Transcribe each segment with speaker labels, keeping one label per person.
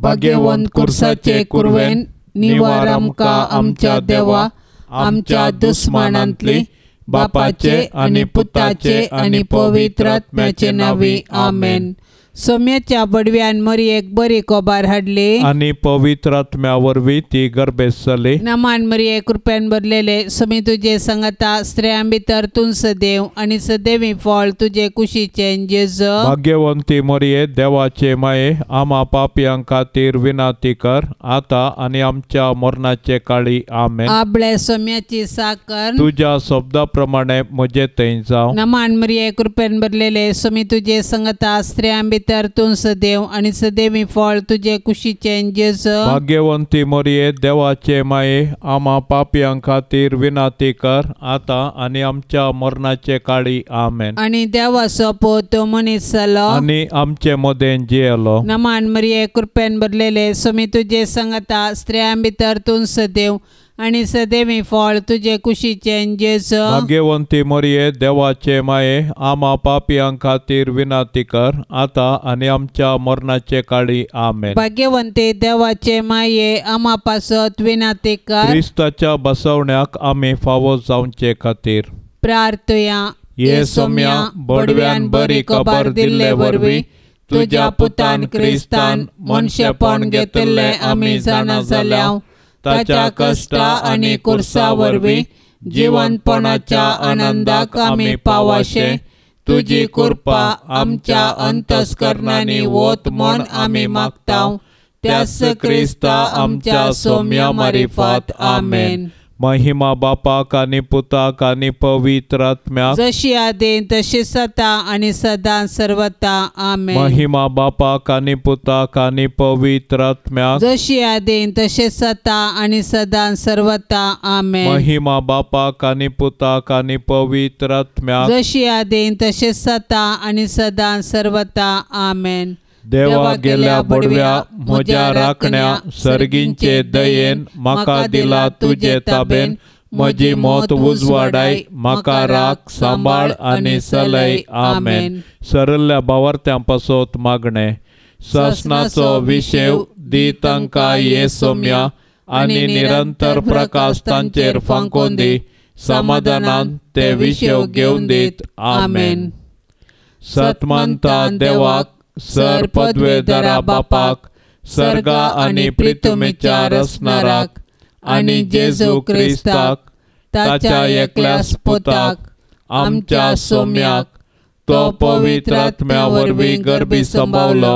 Speaker 1: भाग्यवंत कुर्साचे कुरवेन निवार आमकां आमच्या देवा आमच्या दुस्मानांतली बापाचे आणि पुताचे आणि पवित्र आत्म्याचे नावी आमेन। सोम्याच्या बडव्यान मरियेक बरी कोबार हाडली
Speaker 2: आणि पवित्र आत्म्या वरवीं ती गर्भेस जाली।
Speaker 1: नमान मरिये कृपेन भरलेले सोमी तुझे संगता स्त्रियां भितर तूं सदैव आणि सदैवी फळ तुझे कुशीचे जेजू।
Speaker 2: भाग्यवंती मरिये देवाचे माये आम्हा पापियां खातीर विनाती कर आता आणि आमच्या मरणाचे काळी आमेन।
Speaker 1: आपले सोम्याची साकर
Speaker 2: तुझ्या शब्दाप्रमाणे म्हजे थंय जावं।
Speaker 1: नमान मरिये कृपेन भरलेले सोमी तुझे संगता स्त्रियां भितर तूं सदैव आणि सदैवी फळ तुझे कुशीचे जेजू।
Speaker 2: भाग्यवंती मरिये देवाचे माये आम्हा पापियां खातीर विनाती कर आता आणि आमच्या मरणाचे काळी आमेन।
Speaker 1: आणि देवाचो पूत तो मनीस जालो
Speaker 2: आणि आमचे मदें जियेलो।
Speaker 1: नमान मरिये कृपेन भरलेले सोमी तुझे संगता स्त्रियां भितर तूं सदैव आणि सदैवी फळ तुझे कुशीचे जेजू।
Speaker 2: भाग्यवंती मरिये देवाचे माये आम्हा पापियां खातीर विनाती कर आता आणि आमच्या मरणाचे काळी आमेन।
Speaker 1: भाग्यवंते देवाचे माये आम्हा पासत विनाती कर
Speaker 2: क्रिस्ताच्या बसवण्याक आम्ही फावो जावचे खातीर
Speaker 1: प्रार्थया।
Speaker 2: ये सोम्या बडव्यान बरी खबर दिल्ले वरवीं तुझ्या पुतान क्रिस्तान मनशेपण घेतिल्ले आमी जाणा जाल्याव ताच्या कष्टा आणि कुर्सा वरवीं जिवंतपणाच्या आनंदाक आमी पावाशे तुझी कृपा आमच्या अंतस्करणांनी वोत म्हूण आमी मागताव त्यास क्रिस्ता आमच्या सोम्या मारिफात आमेन। महिमा बापाक आणि पुताक आणि पवित्र आत्म्याक
Speaker 1: जशी आदेन तशी सता आणि सदां सर्वता आमेन।
Speaker 2: महिमा बापाक आणि पुताक आणि पवित्र आत्म्याक
Speaker 1: जशी आदेन तशी सता आणि सदां सर्वता आमेन।
Speaker 2: महिमा बापाक आणि पुताक आणि पवित्र आत्म्याक
Speaker 1: जशी आदेन तशी सता आणि सदां सर्वता आमेन।
Speaker 2: देवा गेल्या बडव्या म्हज्या राखण्या सर्गींचे दयेन म्हाका दिला तुझे ताबेन म्हजी मोत उजवाडाय म्हाका राख सांबाळ आणि सलय आमेन। सरल्ल्या बावर्त्यां पासत मागणे ससनाचो विशेव दी तांकां ये सोम्या आणि निरंतर प्रकाश तांचेर फांकून दी समाधानान ते विशेव घेवन दीत आमेन। सतमंता देवाक सर पदवेदारा बापाक सर्गा आणि प्रितुमेच्या रसनाराक आणि जेजू क्रिस्ताक ताच्या एकल्यास पुताक आमच्या सोम्याक तो पवित्र आत्म्या वरवीं गर्भी संभावलो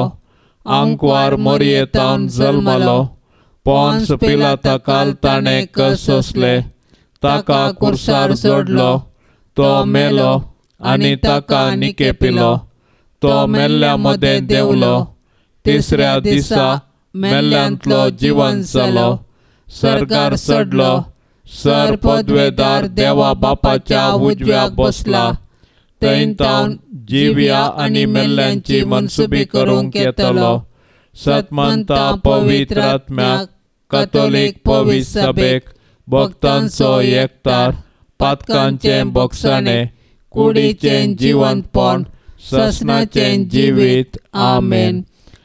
Speaker 2: आंकवार मरियेतावन जल्मलो पोन्स पिलाताकाल ताणें कस सोंसले ताका कुर्सार सोडलो तो मेलो आणि ताका निकेपिलो तो मेल्ल्या मध्ये देवलो तिसऱ्या दिसा मेल्ल्यांतलो जिवंत जालो सर्गार चडलो सर पदवेदार देवा बापाच्या उजव्याक बसला थंय तावन जिव्या आणि मेल्ल्यांची मनसुबी करूंक येतलो। सतमंता पवित्र आत्म्याक कॅथोलिक पवित्र सभेक भक्तांचो एकतार पातकांचे भोगसाणे कुडीचे जिवंतपण ससनाचे जीवित आमेन।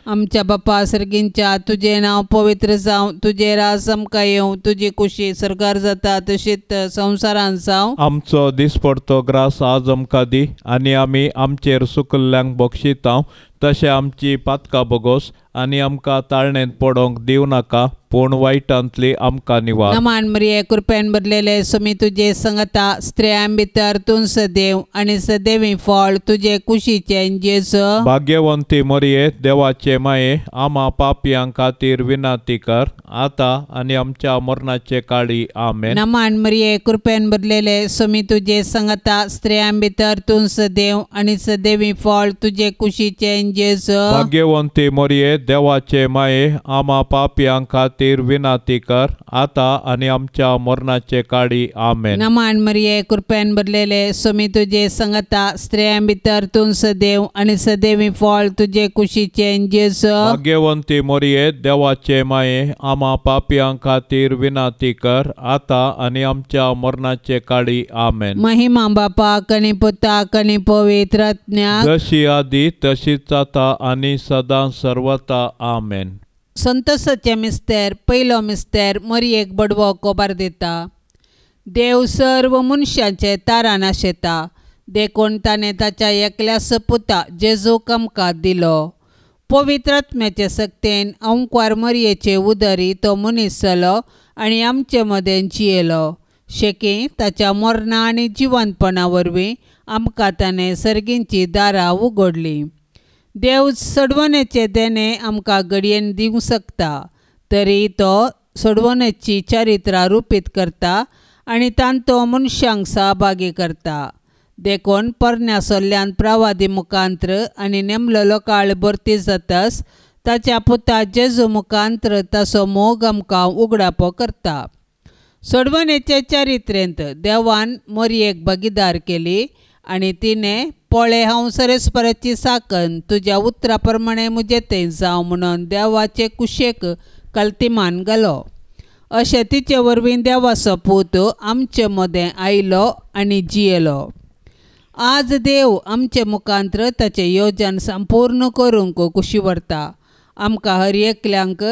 Speaker 2: आमच्या बापा सर्गींच्या तुझे नाव पवित्र जावं तुझे राज आमकां येवं तुझी कुशी सरकार जाता तशीच संवसारांत जावं। आमचो दिसपडतो ग्रास आज आमकां दी आनी आमी आमचेर सुकल्ल्यांक बक्षितांव तशें आमची पातकां बोगोस आनी आमकां ताळणेंत पडोंक दिवं नाका पूण वायटांतली आमकां निवार।
Speaker 1: नमान मरिये कृपेन भरलेले सोमी तुझे संगता स्त्रियां भितर तूं सदैव आणि सदैवी फळ तुझे कुशीचे जेजू।
Speaker 2: भाग्यवंती मरिये देवाचे माये आम्हा पापियां खातीर विनाती कर आता आणि आमच्या मरणाचे काळी आमेन।
Speaker 1: नमान मरिये कृपेन भरलेले सोमी तुझे संगता स्त्रियां भितर तूं सदैव आणि सदैवी फळ तुझे कुशीचे जेजू।
Speaker 2: भाग्यवंती मरिये देवाचे माये आम्हा पापियां खातीर विनाती कर आता आणि आमच्या मरणाचे काळी आमेन।
Speaker 1: नमान मरिये कृपेन भरलेले सोमी तुझे संगता स्त्रियां भितर तूं सदैव आणि सदैवी फळ तुझे कुशीचे जेजू।
Speaker 2: भाग्यवंती मरिये देवाचे माये आम्हा पापियां खातीर विनाती कर आता आणि आमच्या मरणाचे काळी आमेन।
Speaker 1: महिमा बापाक आणि पुताक आणि पवित्र आत्म्याक
Speaker 2: जशी आदी तशीच आता आणि सदां सर्वता आमेन।
Speaker 1: संतोसाचें मिस्तेर पयलो मिस्तेर मरयेक बडवो कोबार दिता। देव सर्व मनशांचे तारान आशेता, देखून ताणें ताच्या एकल्याच पुता जेजूक आमकां दिलो। पवित्र आत्म्याचे सक्तीन अंकुर मरयेचे उदरी तो मनीस जालो आनी आमचे मदें जियेलो। शेकी ताच्या मरणा आनी जिवंतपणा वरवीं आमकां ताणें सर्गींची दारां उगडली। देव सोडवणेचे देणे आमकां घडयेन दिवंक शकता, तरी तो सोडवणेची चारित्रां रुपीत करता आनी तांतो मनशांक सहभागी करता। देखून परण्या सोल्ल्यान प्रवादी मुखांत्र आनी नेमलेलो काळ भरती जाताच ताच्या पुता जेजू मुखांत्र ताचो मोग आमकां उगडापो करता। सोडवणेचे चारित्रेंत देवान मरयेक भागीदार केली आनी तिणें पळय हांव सरस्पराची साकन तुज्या उतरा प्रमाणें म्हजे थंय जावं म्हणून देवाचे कुशेक कल्तिमान घालो। अशें तिचे वरवीं देवाचो पूत आमचे मदें आयलो आनी जियेलो। आज देव आमचे मुखांत्र ताचें येवजण संपूर्ण करूंक कुशी व्हरता। आमकां हर एकल्यांक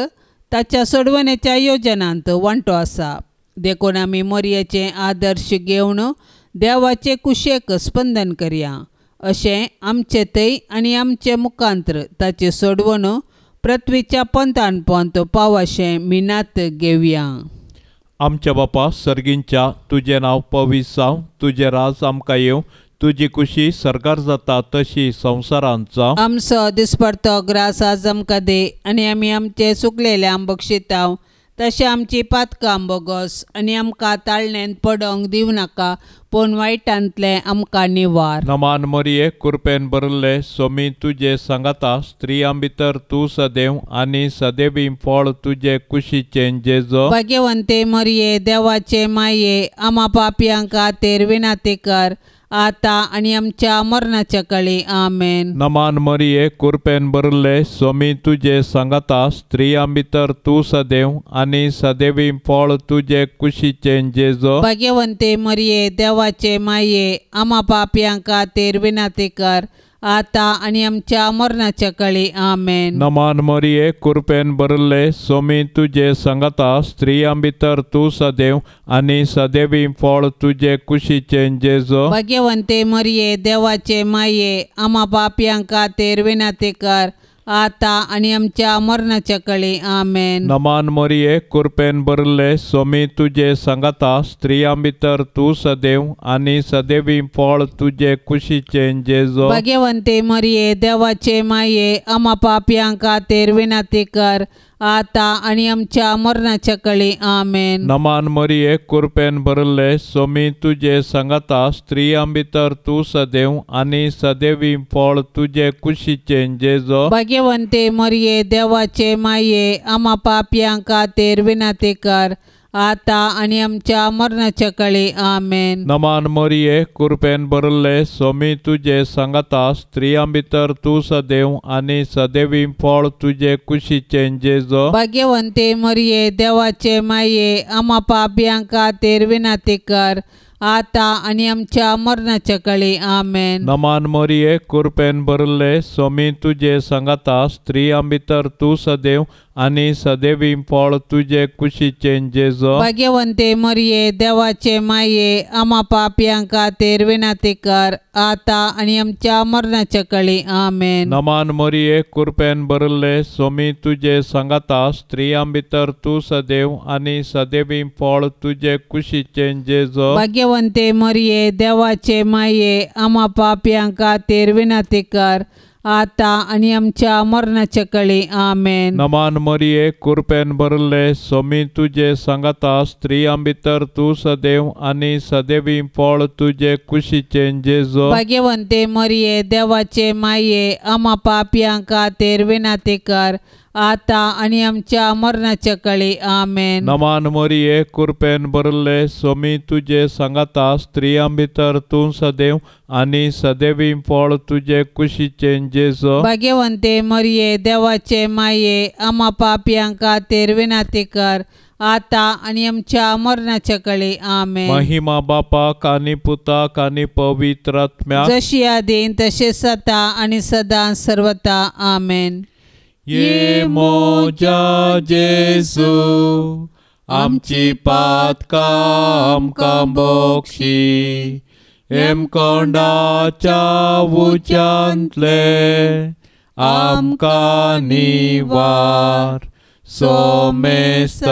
Speaker 1: ताच्या सोडवणेच्या येवजणांत वांटो आसा। देखून आमी मरयेचे आदर्श घेवन देवाचे कुशेक स्पंदन करया। अशें आमचे थंय आनी आमचे मुखांत्र ताचे सोडवण पृथ्वीच्या पंतान पंत पावशें मिनात घेवया।
Speaker 2: आमच्या बापा सर्गींच्या तुजें नांव पवित्र जावं, तुजें राज आमकां येवं, तुजी कुशी सरकार जाता तशी संवसारांत जावं।
Speaker 1: आमचो दिसपडतो ग्रास आज आमकां दे आनी आमी आमचे चुकलेल्यांक बक्षितांव, तशें आमची पातकां बोगोस आनी आमकां ताळणेंत पडोंक दिवं नाका, पूण वायटांतले आमकां निवार।
Speaker 2: नमान मरये कृपेन भरले सोमी तुजे सांगाता, स्त्रियां भितर तूं सदैव आनी सदैवी फळ तुजे कुशीचें जेजो।
Speaker 1: भाग्यवंते मरये देवाचे माये आमा पापयांक खातीर विनाती कर, आता आनी आमच्या मरणाच्या काळी आमेन।
Speaker 2: नमान मरये कृपेन भरले सोमी तुजे सांगाता, स्त्रियां भितर तूं सदैव आनी सदैवी फळ तुजे कुशीचें जेजो।
Speaker 1: भाग्यवंते मरये देवाचे माये आमा पापयांक खातीर विनाती कर, आता आनी आमच्या मरणाच्या काळी आमेन।
Speaker 2: नमान मरये कृपेन भरले सोमी तुजे सांगाता, स्त्रियां भितर तूं सदैव आनी सदैवी फळ तुजे कुशीचें जेजो।
Speaker 1: भाग्यवंते मरये देवाचे माये आमा पापयांक खातीर विनाती कर, आता आनी आमच्या मरणाच्या काळी आमेन।
Speaker 2: नमान मरये कृपेन भरले सोमी तुजे सांगाता, स्त्रियां भितर तूं सदैव आनी सदैवी फळ तुजे कुशीचें जेजो।
Speaker 1: भाग्यवंते मरये देवाचे माये आमा पापयांक खातीर विनाती कर, आता आनी आमच्या मरणाच्या काळी आमेन।
Speaker 2: नमान मरये कृपेन भरले सोमी तुजे सांगाता, स्त्रियां भितर तूं सदैव आनी सदैवी फळ तुजे कुशीचें जेजो।
Speaker 1: भाग्यवंते मरये देवाचे माये आमा पापयांक खातीर विनाती कर, आता आनी आमच्या मरणाच्या काळी आमेन।
Speaker 2: नमान मरये कृपेन भरले सोमी तुजे सांगाता, स्त्रियां भितर तूं सदैव आनी सदैवी फळ तुजे कुशीचें जेजो।
Speaker 1: भाग्यवंते मरये देवाचे माये आमा पापयांक खातीर विनाती कर, आता आनी आमच्या मरणाच्या काळी आमेन।
Speaker 2: नमान मरये कृपेन भरले सोमी तुजे सांगाता, स्त्रियां भितर तूं सदैव आनी सदैवी फळ तुजे कुशीचें जेजो।
Speaker 1: भाग्यवंते मरये देवाचे माये आमा पापयांक खातीर विनाती कर, आता आनी आमच्या मरणाच्या काळी आमेन।
Speaker 2: नमान मरये कृपेन भरले सोमी तुजे सांगाता, स्त्रियां भितर तूं सदैव आनी सदैवी फळ तुजे कुशीचें जेजो।
Speaker 1: भाग्यवंते मरये देवाचे माये आमा पापयांक खातीर विनाती कर, आता आनी आमच्या मरणाच्या काळी आमेन।
Speaker 2: नमान मरये कृपेन भरले सोमी तुजे सांगाता, स्त्रियां भितर तूं सदैव आनी सदैवी फळ तुजे कुशीचें जेजो।
Speaker 1: भाग्यवंते मरये देवाचे माये आमा पापयांक खातीर विनाती कर, आता आनी आमच्या मरणाच्या काळी आमेन।
Speaker 2: नमान मरये कृपेन भरले सोमी तुजे सांगाता, स्त्रियां भितर तूं सदैव आनी सदैवी फळ तुजे कुशीचें जेजो।
Speaker 1: भाग्यवंते मरये देवाचे माये आमा पापयांक खातीर विनाती कर, आता आनी आमच्या मरणाच्या काळी आमेन।
Speaker 2: महिमा बापाक आनी पुताक आनी पवित्र आत्म्याक,
Speaker 1: जशी आदीं तशेंच आता आनी सदां सर्वता आमेन।
Speaker 2: ये मोजा जेजू आमची पातकां आमकां बोगशी एम कोंडाच्या उच्यांतले आमकां निवार सोमेस्तम्या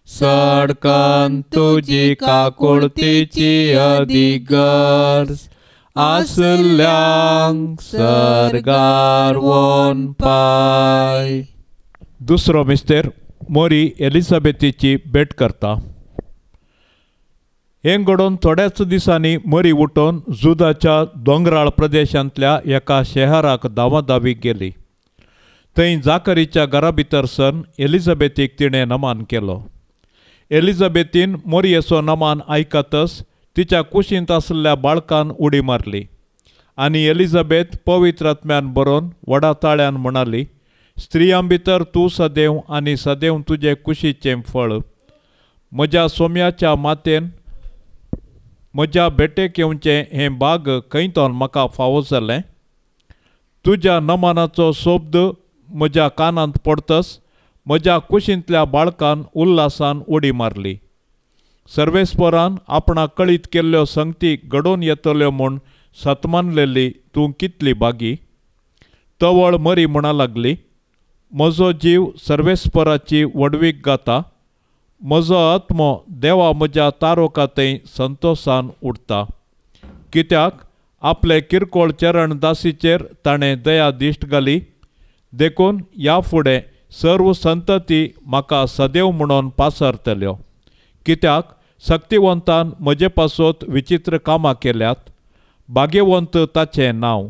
Speaker 2: सडकन तुजी काकुळतीची अधिगर्ज आसल्यांक सर्गार वोन पाय. दुसरो मिस्तेर मोरी एलिझाबेथीची भेट करता. हें घडोवन थोड्याच दिसांनी मरी उठोवन जुदाच्या दोंगराळ प्रदेशांतल्या एका शहराक धांवाधांवीक गेली. थंय जाकरीच्या घरा भितर सन एलिझाबेथीक तिणें नमान केलो. एलिझाबेथीन मोरयेचो नमान आयकतच तिच्या कुशींत आसलेल्या बाळकान उडी मारली आनी एलिझाबेथ पवित्र आत्म्यान बरोवन व्हडा ताळ्यान म्हणाली, स्त्रियां भितर तूं सदैव आनी सदैव तुजे कुशीचें फळ. म्हज्या सोम्याच्या मातेन म्हज्या बेटेक येवचें हें भाग खंयतोन म्हाका फावो जालें. तुज्या नमानाचो शब्द म्हज्या कानांत पडतच म्हज्या कुशींतल्या बाळकान उल्हासान उडी मारली. सर्वेस्परान आपणाक कळीत केल्ल्यो संगती घडोवन येतल्यो म्हूण सतमानलेली तूं कितली बागी. तवळ मरी म्हणा लागली, म्हजो जीव सर्वेस्पराची वडवीक गाता. म्हजो आत्मो देवा म्हज्या तारोकातय संतोशान उठता. कित्याक आपले किरकोळ चरण दासीचेर ताणें दया दिश्ट घाली. देखून ह्या फुडें सर्व संतती म्हाका सदैव म्हणून पासरतल्यो. कित्याक शक्तिवंतान म्हजे पासत विचित्र कामां केल्यात. भाग्यवंत ताचें नांव.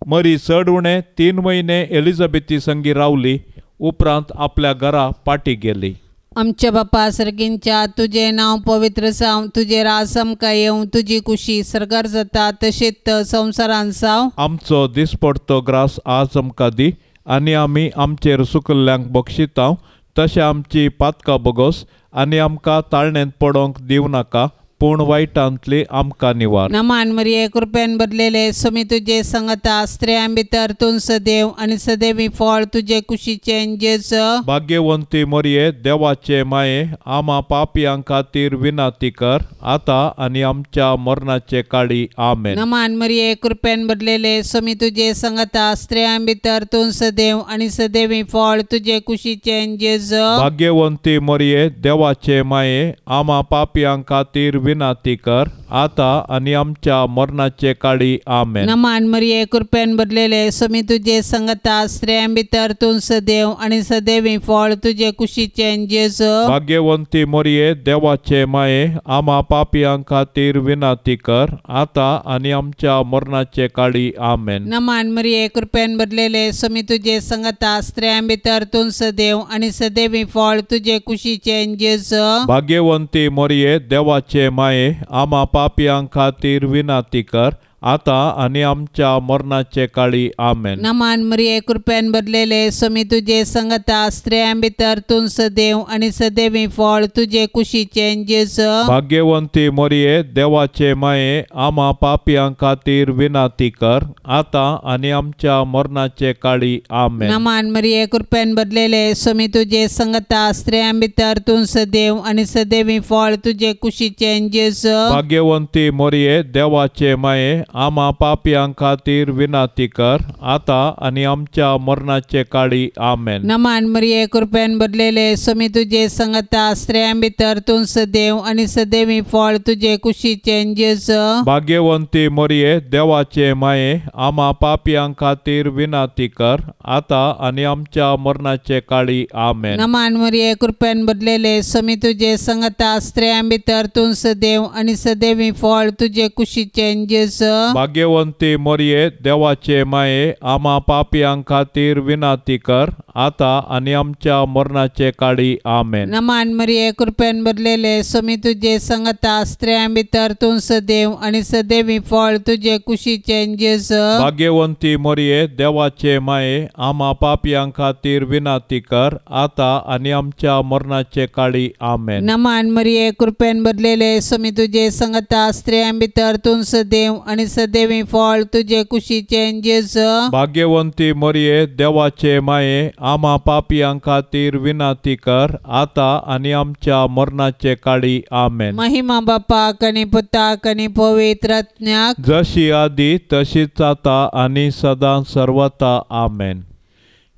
Speaker 2: मरी चड उणें 3 म्हयने एलिझाबेथी संगी रावली. उपरांत आपल्या घरा पाटी गेली.
Speaker 1: आमच्या बापा सर्गींच्या तुझे नाव पवित्र जावं. तुझे राज आमकां येवं. तुजी कुशी सरकार जाता तशेंच संवसारान जावं.
Speaker 2: आमचो दिसपडतो ग्रास आज आमकां दी आनी आमी आमचेर सुकल्ल्यांक बक्षितांव. तशें आमची पातकां बगोस आनी आमकां ताळणेंत पडोवंक दिवं नाका, पूण वायटांतली आमकां निवार.
Speaker 1: नमान मरिये कृपेन बदलेले समी तुजे संगता. स्त्रियां भितर तूं सदैव आनी सदैवी फळ तुजे कुशीचें जेजू.
Speaker 2: भाग्यवंती मरिये देवाचे माये आमा पापियां खातीर विनाती कर आतां आनी आमच्या मरणाचे काळी आमेन.
Speaker 1: नमान मरिये कृपेन बदलेले समी तुजे संगता. स्त्रियां भितर तूं सदैव आनी सदैवी फळ तुजे कुशीचें जेजू.
Speaker 2: भाग्यवंती मरिये देवाचे माये आमा पापियां खातीर विनाती कर आतां आनी आमच्या मरणाचे काळी आमेन.
Speaker 1: नमान मरिये कृपेन बदलेले समी तुजे संगता. स्त्रियां भितर तूं सदैव आनी सदैवी फळ तुजे कुशीचें जेजू.
Speaker 2: भाग्यवंती मरिये देवाचे माये आमा पापियां खातीर विनाती कर आतां आनी आमच्या मरणाचे काळी आमेन.
Speaker 1: नमान मरिये कृपेन बदलेले समी तुजे संगता. स्त्रियां भितर तूं सदैव आनी सदैवी फळ तुजे कुशीचें जेजू.
Speaker 2: भाग्यवंती मरिये देवाचे माये आमा पापियां खातीर विनाती कर आतां आनी आमच्या मरणाचे काळी आमेन.
Speaker 1: नमान मरिये कृपेन बदलेले समी तुजे संगता. स्त्रियां भितर तूं सदैव आनी सदैवी फळ तुजे कुशीचें जेजू.
Speaker 2: भाग्यवंती मरिये देवाचे माये आमा पापियां खातीर विनाती कर आतां आनी आमच्या मरणाचे काळी आमेन.
Speaker 1: नमान मरिये कृपेन बदलेले समी तुजे संगता. स्त्रियां भितर तूं सदैव आनी सदैवी फळ तुजे कुशीचें जेजू.
Speaker 2: भाग्यवंती मरिये देवाचे माये आमा पापियां खातीर विनाती कर आतां आनी आमच्या मरणाचे काळी आमेन.
Speaker 1: नमान मरिये कृपेन बदलेले समी तुजे संगता. स्त्रियां भितर तूं सदैव आनी सदैवी फळ तुजे कुशीचें जेजू.
Speaker 2: भाग्यवंती मरिये देवाचे माये आमा पापियां खातीर विनाती कर आतां आनी आमच्या मरणाचे काळी आमेन.
Speaker 1: नमान मरिये कृपेन बदलेले समी तुजे संगता. स्त्रियां भितर तूं सदैव आनी सदैवी फळ तुजे कुशीचें जेजू.
Speaker 2: भाग्यवंती मरिये देवाचे माये आमा पापियां खातीर विनाती कर आतां आनी आमच्या मरणाचे काळी आमेन.
Speaker 1: नमान मरिये कृपेन बदलेले समी तुजे संगता. स्त्रियां भितर तूं सदैव आनी सदैवी फळ तुजे कुशीचें जेजू.
Speaker 2: भाग्यवंती मरिये देवाचे माये आमा पापियां खातीर विनाती कर आतां आनी आमच्या मरणाचे काळी आमेन.
Speaker 1: नमान मरिये कृपेन बदलेले समी तुजे संगता. स्त्रियां भितर तूं सदैव आनी सदैवी फळ तुझे कुशीचें जेजू.
Speaker 2: भाग्यवंती मरिये देवाचे माये आम्हा पापियां खातीर विनाती कर आता आणि आमच्या मरणाचे काळी आमेन.
Speaker 1: महिमा बापाक आनी पुताक आनी पवित्र आत्म्याक
Speaker 2: जशी आदी तशीच आता आणि सदां सर्वता आमेन.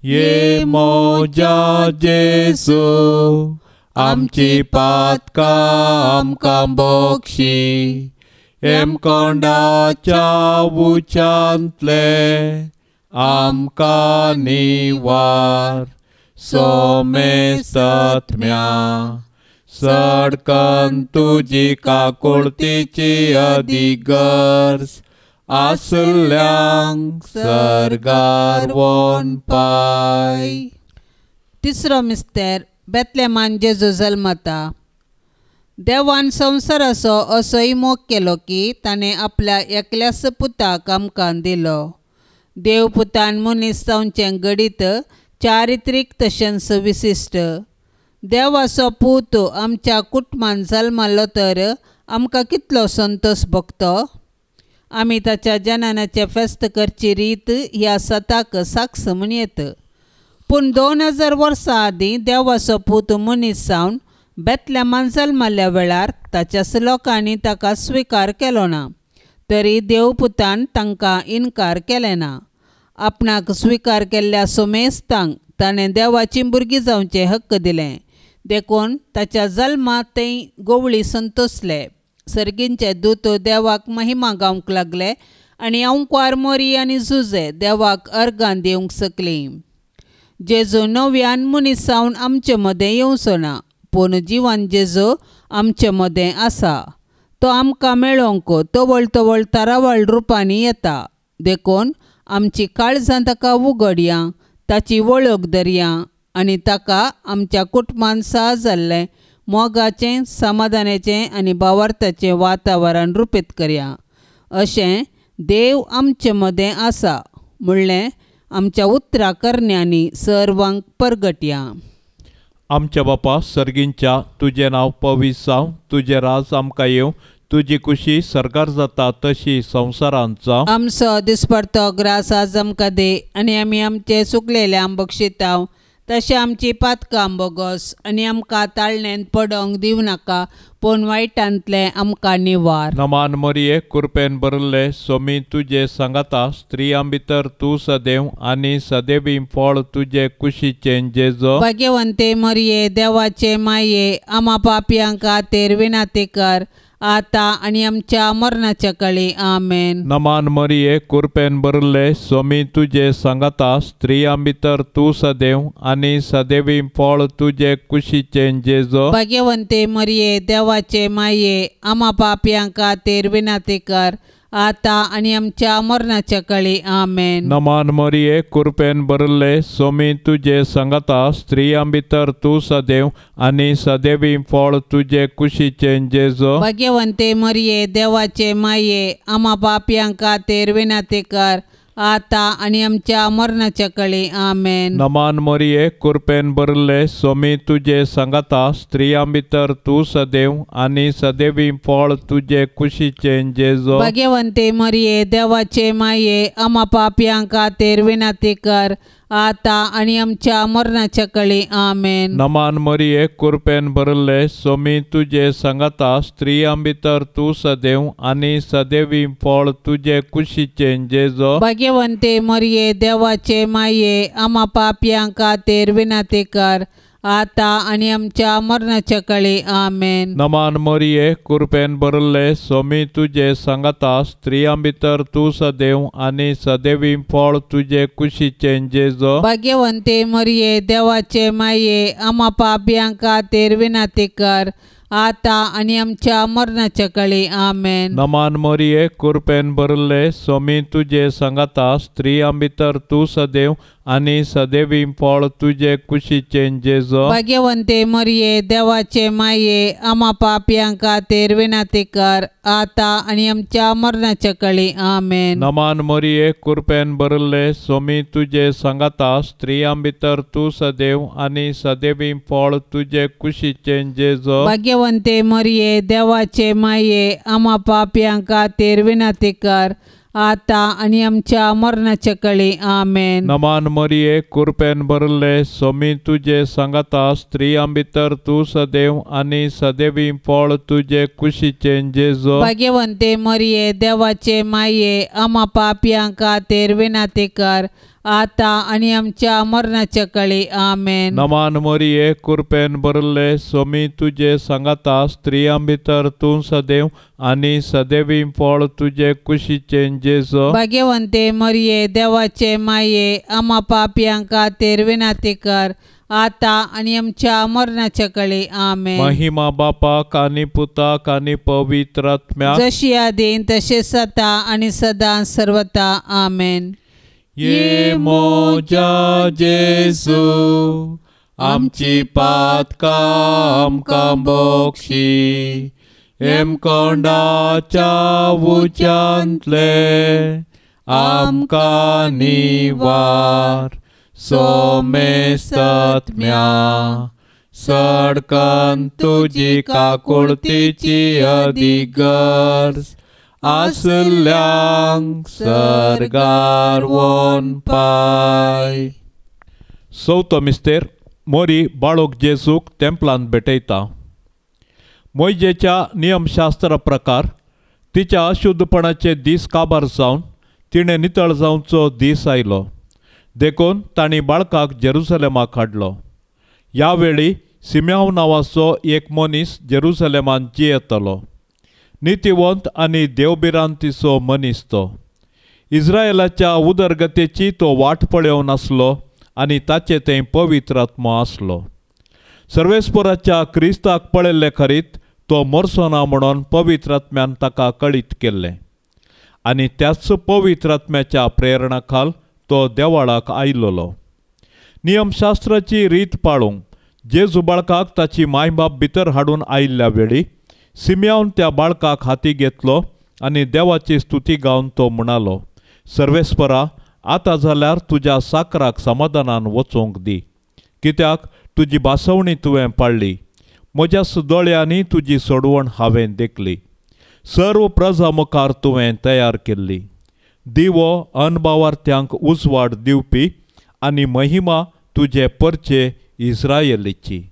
Speaker 2: ये मोजा जेजू आमची पातकां आमकां बोगशी, एम कोंडाच्या उंचांतले आमकां निवार. सोमेस्तत्म्या सडकन तुजी काकुळतीची अधिगर्ज आसल्यांक सर्गार वोन पाय.
Speaker 1: तिसरो मिस्तेर बेतलेमान जेजू जल्मता. देवान संवसाराचो असोय मोग केलो की ताणें आपल्या एकल्याच पुताक आमकां दिलो. देव पुतान मनीस जावचें घडीत चारित्रीक तशेंच विशिश्ट. देवाचो पूत आमच्या कुटुंबान जल्मलो तर आमकां कितलो संतोश भोगतो. आमी ताच्या जनानाचे फेस्त करची रीत ह्या सताक साक्ष म्हणयत. पूण 2000 वर्सां आदीं देवाचो पूत मनीस जावन बेतलेमान जल्मल्या वेळार ताच्याच लोकांनी ताका स्विकार केलो ना. तरी देवपुतान तांकां इन्कार केलें ना. आपणाक स्विकार केल्ल्या सोमेस्तांक ताणें देवाची भुरगीं जावचें हक्क दिलें. देखून ताच्या जल्माक तें गोवळी संतोसले. सर्गींचे दूत देवाक महिमा गावंक लागले आनी अंकवार मोरी आनी झुजे देवाक अर्गां दिवंक सकलीं. जेजू नव्यान मनीस जावन आमचे मदें येवचो ना, पूण जिवान जेजू आमचे मदें आसा. तो आमकां मेळोवंक तवळ तवळ तरावळ रुपांनी येता. देखून आमची काळजां ताका उगडया, ताची वळख धरया आनी ताका आमच्या कुटुंबान सहा जाल्लें मोगाचें, समाधानाचें आनी भावार्थाचें वातावरण रुपीत करया. अशें देव आमचे मदें आसा म्हणलें आमच्या उतरां करण्यांनी सर्वांक परगटया.
Speaker 2: आमच्या बापा सर्गींच्या तुजें नांव पवित्र जावं, तुजें राज आमकां येवं, तुजी कुशी सरकार जाता तशी संवसारांत जावं.
Speaker 1: आमचो दिसपडतो ग्रास आज आमकां दे आनी आमी आमचे चुकलेल्यांक बक्षितांव. तशें आमची पातकां बोगोस आनी आमकां ताळणेंत पडोंक दिवं नाका, पूण वायटांतले आमकां निवार.
Speaker 2: नमान मरिये कृपेन भरले सोमी तुजे सांगाता स्त्रियां भितर तूं सदैव आनी सदैवी फळ तुजे कुशीचें जेजू.
Speaker 1: भाग्यवंते मरिये देवाचे माये आम्हा पापयांक खातीर विनाती कर आता आनी आमच्या मरणाच्या काळी आमेन.
Speaker 2: नमान मरिये कृपेन भरले सोमी तुजे सांगाता स्त्रियां भितर तूं सदैव आनी सदैवी फळ तुजे कुशीचें जेजू.
Speaker 1: भाग्यवंते मरिये देवाचे माये आम्हा पापयांक खातीर विनाती कर आता आनी आमच्या मरणाच्या काळी आमेन.
Speaker 2: नमान मरिये कृपेन भरले सोमी तुजे सांगाता स्त्रियां भितर तूं सदैव आनी सदैवी फळ तुजे कुशीचें जेजू.
Speaker 1: भाग्यवंते मरिये देवाचे माये आम्हा पापयांक खातीर विनाती कर आता आनी आमच्या मरणाच्या काळी आमेन.
Speaker 2: नमान मरिये कृपेन भरले सोमी तुजे सांगाता स्त्रियां भितर तूं सदैव आनी सदैवी फळ तुजे कुशीचें जेजू.
Speaker 1: भाग्यवंते मरिये देवाचे माये आम्हा पापयांक खातीर विनाती कर आता आनी आमच्या मरणाच्या काळी आमेन.
Speaker 2: नमान मरिये कृपेन भरले सोमी तुजे सांगाता स्त्रियां भितर तूं सदैव आनी सदैवी फळ तुजे कुशीचें जेजू.
Speaker 1: भाग्यवंते मरिये देवाचे माये आम्हा पापयांक खातीर विनाती कर आता आनी आमच्या मरणाच्या काळी आमेन.
Speaker 2: नमान मरिये कृपेन भरले सोमी तुजे सांगाता स्त्रियां भितर तूं सदैव आनी सदैवी फळ तुजे कुशीचें जेजू.
Speaker 1: भाग्यवंते मरिये देवाचे माये आम्हा पापयांक खातीर विनाती कर आता आनी आमच्या मरणाच्या काळी आमेन.
Speaker 2: नमान मरिये कृपेन भरले सोमी तुजे सांगाता स्त्रियां भितर तूं सदैव आणि सदैवी फळ तुझे कुशीचे जेजो.
Speaker 1: भाग्यवंते मरिये देवाचे माये आम्हा पापियां खातीर विनंती कर आता आणि आमच्या मरणाच्या काळी आमेन.
Speaker 2: नमान मरिये कृपेन भरले स्वामी तुझे सांगाता स्त्रियां भितर तू सदैव आणि सदैवी फळ तुझे कुशीचे जेजो.
Speaker 1: भाग्यवंते मरिये देवाचे माये आम्हा पापियां खातीर विनंती कर आता आणि आमच्या मरणाच्या काळी आमेन.
Speaker 2: नमान मरिये कृपेन भरले स्वामी तुझे सांगाता स्त्रियां भितर तू सदैव आणि सदैवी फळ तुझे कुशीचे जेजो.
Speaker 1: भाग्यवंते मरिये देवाचे माये आम्हा पापियां खातीर विनंती कर आता आणि आमच्या मरणाच्या काळी आमेन.
Speaker 2: नमान मरिये कृपेन भरले स्वामी तुझे सांगाता स्त्रियां भितर तू सदैव आणि सदैवी फळ तुझे कुशीचे जेजो.
Speaker 1: भाग्यवंते मरिये देवाचे माये आम्हा पापियां खातीर विनंती कर आता आणि आमच्या मरणाच्या काळी आमेन.
Speaker 2: महिमा बापाक आणि पुताक आणि पवित्र आत्म्याक
Speaker 1: जशी आदीन तशेच आता आणि सदां सर्वता आमेन.
Speaker 2: ये मोजा जेजू आमची पातकां आमकां बोक्षी एम कोंडाच्या उच्यांतले आमकां निवार सोमेस्तत्म्या सडकन तुजी काकुळतीची अधिगर्ज आसल्यांक सरगार वोन पाय. चवथो मिस्तेर मोरी बाळोक जेजूक तेंपलांत भेटयता. मोइजेच्या नियमशास्त्रा प्रकार तिच्या अशुद्धपणाचे दीस काबार जावन तिणें नितळ जावचो दीस आयलो देखून तांणी बाळकाक जेरुसलेमाक हाडलो. ह्या वेळी सिमेओन नांवाचो एक मनीस जेरुसलेमांत जियेतलो. नितीवंत आणि देवबिरांतीचो मनीस तो. इस्रायेलाच्या उदरगतेची तो वाट पळोवन आसलो आनी ताचे थंय पवित्र आत्मो आसलो. सर्वेस्पराच्या क्रिस्ताक पळयल्ले खरीत तो मरचो ना म्हणून पवित्र आत्म्यान ताका कळीत केल्लें आनी त्याच पवित्र आत्म्याच्या प्रेरणा खाल तो देवाळाक आयिल्लो. नियमशास्त्राची रीत पाळूंक जेजू बाळकाक ताची मायबाप भितर हाडून आयिल्ल्या वेळी सिमेओन त्या बाळकाक हाती घेतलो आनी देवाची स्तुती गावन तो म्हणालो, सर्वेस्परा आतां जाल्यार तुज्या साकराक समाधानान वचोंक दी, कित्याक तुजी बासवणी तुवें पाळ्ळी. म्हज्या दोळ्यांनी तुजी सोडवण हांवें देखली. सर्व प्रजा मुखार तुवें तयार केल्ली. दिवो अनभावार्थ्यांक उजवाड दिवपी आनी महिमा तुजे परचे इस्रायेलीची.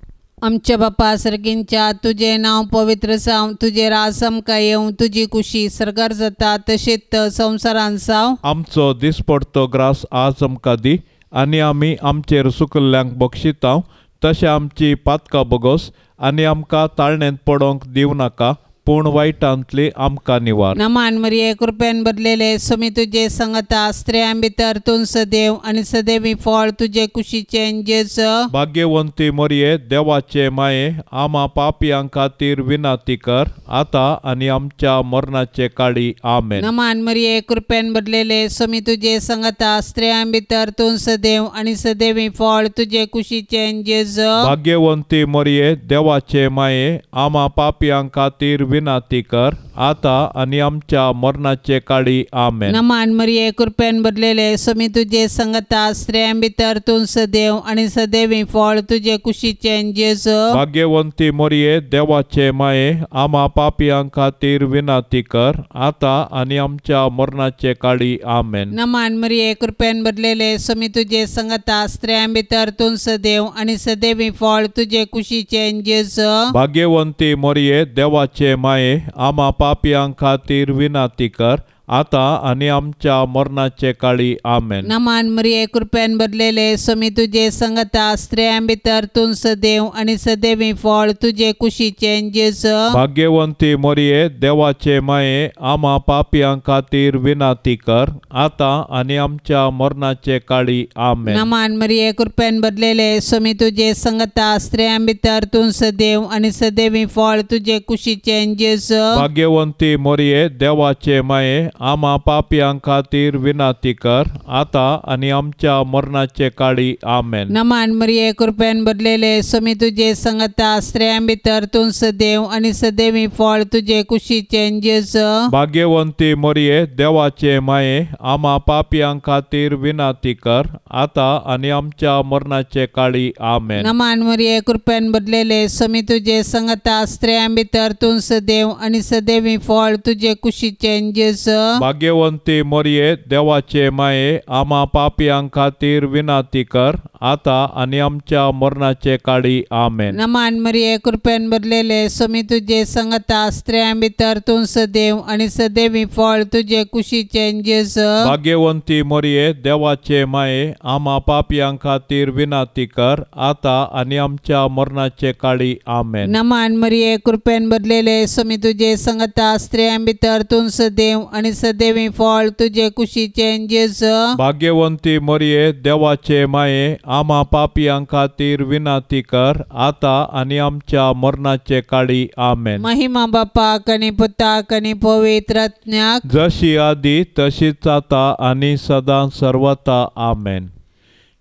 Speaker 1: आमच्या बापा सर्गींच्या तुझे नाव पवित्र जावं, तुझे राज आमकां येवं, तुजी कुशी सरकार जाता तशेंच संवसारान जावं.
Speaker 2: आमचो दिसपडतो ग्रास आज आमकां दी आनी आमी आमचेर सुकल्ल्यांक बक्षितांव, तशें आमची पातकां बगोस आनी आमकां ताळणेंत पडोंक दिवं नाका, पूण वायटांतली आमकां निवार.
Speaker 1: नमान मरिये कृपेन भरलेले स्वामी तुजे सांगता स्त्रियां भितर तूं सदैव आनी सदैवी फळ तुजे कुशीचे जेजू.
Speaker 2: भाग्यवंती मरिये देवाचे माये आम्हा पापियां खातीर विनंती कर आता आनी आमच्या मरणाचे काळी आमेन.
Speaker 1: नमान मरिये कृपेन भरलेले स्वामी तुजे सांगता स्त्रियां भितर तूं सदैव आनी सदैवी फळ तुजे कुशीचे जेजू.
Speaker 2: भाग्यवंती मरिये देवाचे माये आम्हा पापियां खातीर विनंती कर आता आनी आमच्या मरणाचे काळी आमेन.
Speaker 1: नमान मरिये कृपेन भरलेले स्वामी तुजे सांगता स्त्रियां भितर तूं सदैव आनी सदैवी फळ तुजे कुशीचे जेजू.
Speaker 2: भाग्यवंती मरिये देवाचे माये आम्हा पापियां खातीर विनंती कर आता आनी आमच्या मरणाचे काळी आमेन.
Speaker 1: नमान मरिये कृपेन भरलेले स्वामी तुजे सांगता स्त्रियां भितर तूं सदैव आनी सदैवी फळ तुजे कुशीचे जेजू.
Speaker 2: भाग्यवंती मरिये देवाचे माये आम्हा पापियां खातीर विनंती कर आता आनी आमच्या मरणाचे काळी आमेन.
Speaker 1: नमान मरिये कृपेन भरलेले स्वामी तुजे सांगता स्त्रियां भितर तूं सदैव आनी सदैवी फळ तुजे कुशीचे जेजू.
Speaker 2: भाग्यवंती मरिये देवाचे माये आम्हा पापियां खातीर विनंती कर आता आनी आमच्या मरणाचे काळी आमेन.
Speaker 1: नमान मरिये कृपेन भरलेले स्वामी तुजे सांगता स्त्रियां भितर तूं सदैव आनी सदैवी फळ तुजे कुशीचे जेजू.
Speaker 2: भाग्यवंती मरिये देवाचे माये आम्हा पापियां खातीर विनाती कर, आता आणि आमच्या मरणाचे काळी आमेन.
Speaker 1: नमान मरिये कृपेन भरलेले स्वामी तुझे संगता स्त्रियां भितर तूं सदैव आणि सदैवी फळ तुझे कुशीचे जेजू.
Speaker 2: भाग्यवंती मरिये देवाचे माये, आम्हा पापियां खातीर विनाती कर, आता आणि आमच्या मरणाचे काळी आमेन.
Speaker 1: नमान मरिये कृपेन भरलेले स्वामी तुझे संगता स्त्रियां भितर तूं सदैव आणि सदैवी फळ तुझे कुशीचे जेजू.
Speaker 2: भाग्यवंती मरिये देवाचे माये, आम्हा पापियां खातीर विनाती कर, आता आणि आमच्या मरणाचे काळी आमेन.
Speaker 1: नमान मरिये कृपेन भरलेले स्वामी तुझे संगता स्त्रियां भितर तूं सदैव आणि सदैवी फळ तुझे कुशीचे जेजू.
Speaker 2: भाग्यवंती मरिये देवाचे माये, आम्हा पापियां खातीर विनाती कर, आता आणि आमच्या मरणाचे काळी आमेन.
Speaker 1: नमान मरिये कृपेन भरलेले स्वामी तुझे संगता स्त्रियां भितर तूं सदैव आणि सदैवी फळ तुझे कुशीचे जेजू.
Speaker 2: भाग्यवंती मरिये देवाचे माये, आम्हा पापियां खातीर विनाती कर, आता आणि आमच्या मरणाचे काळी आमेन.
Speaker 1: महिमा बापाक आणि पुताक आणि पवित्र आत्म्याक,
Speaker 2: जशी आधी तशीच आता आणि सदा सर्वता आमेन.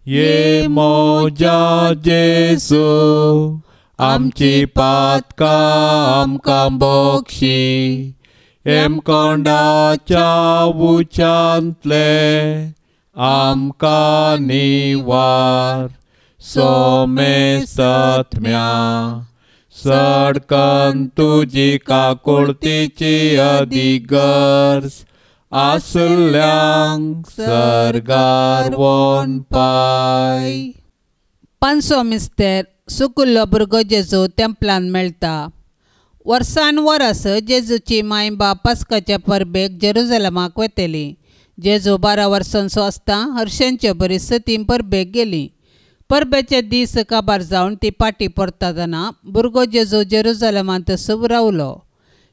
Speaker 2: ये मोजा जेजू, आमची पातकां आमकां बोगशी, एम कोंडाच्या उंचांतले आमकां निवार. सोमे सत्म्या सडकन तुजी काकुळतीची अधिगर्ज, आसल्यांक सर्गार वोन पाय.
Speaker 1: पांचवो मिस्तेर सुकुल्लो भुरगो जेजू तेंपलान मेळटा. वर्सान वर्स जेजूची माय बाप पास्काच्या परबेक जेरुसलेमाक वेतेली. जेजू 12 वर्सांचो आसता हर्शेंचे बरिस्तीन परबेक गेली. परबेचे दीस काबार जावन ती पाटी परतना भुरगो जेजू जेरुसलेमांत रावलो.